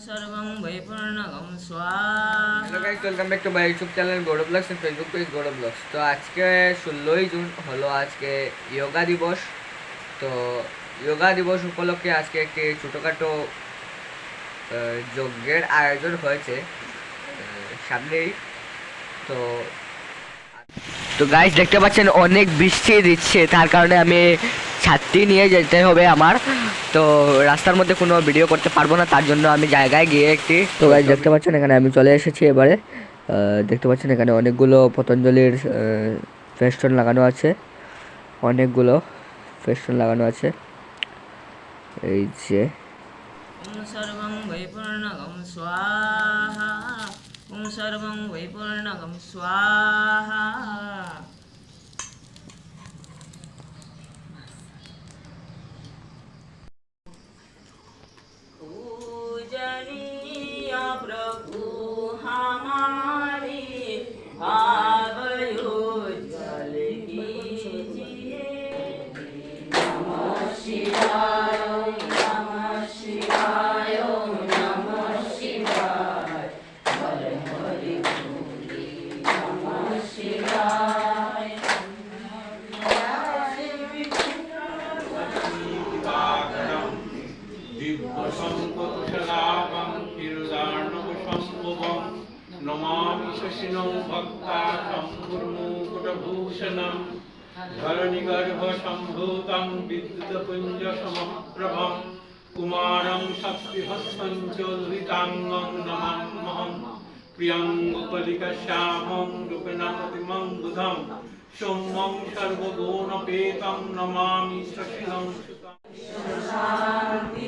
सर्वं वैपूर्णगं स्वाहा। Hello guys, welcome back to my YouTube channel Gaurav vlogs and Facebook page Gaurav vlogs. তো আজকে 16ই জুন হলো আজকে যোগা দিবস। তো যোগা দিবস উপলক্ষে আজকে একটি ছোটোখাটো যজ্ঞের আয়োজন হয়েছে সামনেই। তো তো গাইস দেখতে পাচ্ছেন অনেক বৃষ্টি দিচ্ছে, তার কারণে আমি ছাত্রী নিয়ে যেতে হবে আমার। তো রাস্তার মধ্যে কোনো ভিডিও করতে পারবো না, তার জন্য আমি জায়গায় গিয়ে একটি। তো গাইস দেখতে পাচ্ছেন এখানে আমি চলে এসেছি এবারে। দেখতে পাচ্ছেন এখানে অনেকগুলো পতঞ্জলির ফেস্টুন লাগানো আছে, অনেকগুলো ফেস্টুন লাগানো আছে। এই যে ॐ सर्वं वैपूर्णगं स्वाहा। ॐ सर्वं वैपूर्णगं स्वाहा। पूजनीय प्रभु हमारे भाव उज्ज्वल कीजिए। नमः शिवाय, नमः शिवाय, नमः शिवाय। हरे हरे भोले, नमः शिवाय। दिव्यशङ्कुशलाभं किरुदार्णवशम्भुवं नमामि शशिनं भक्ताशम्भुर्मुकुटभूषणं धरणिगर्भसम्भूतं विद्युतपुञ्जसमप्रभं कुमारं शक्तिहस्तं च दुरिताङ्गं नमाम्यहं प्रियङ्गुपलिकश्यामं रूपणपतिमं बुधं सौम्यं सर्वगुणपेतं नमामि शशिनं सुतं। शान्ति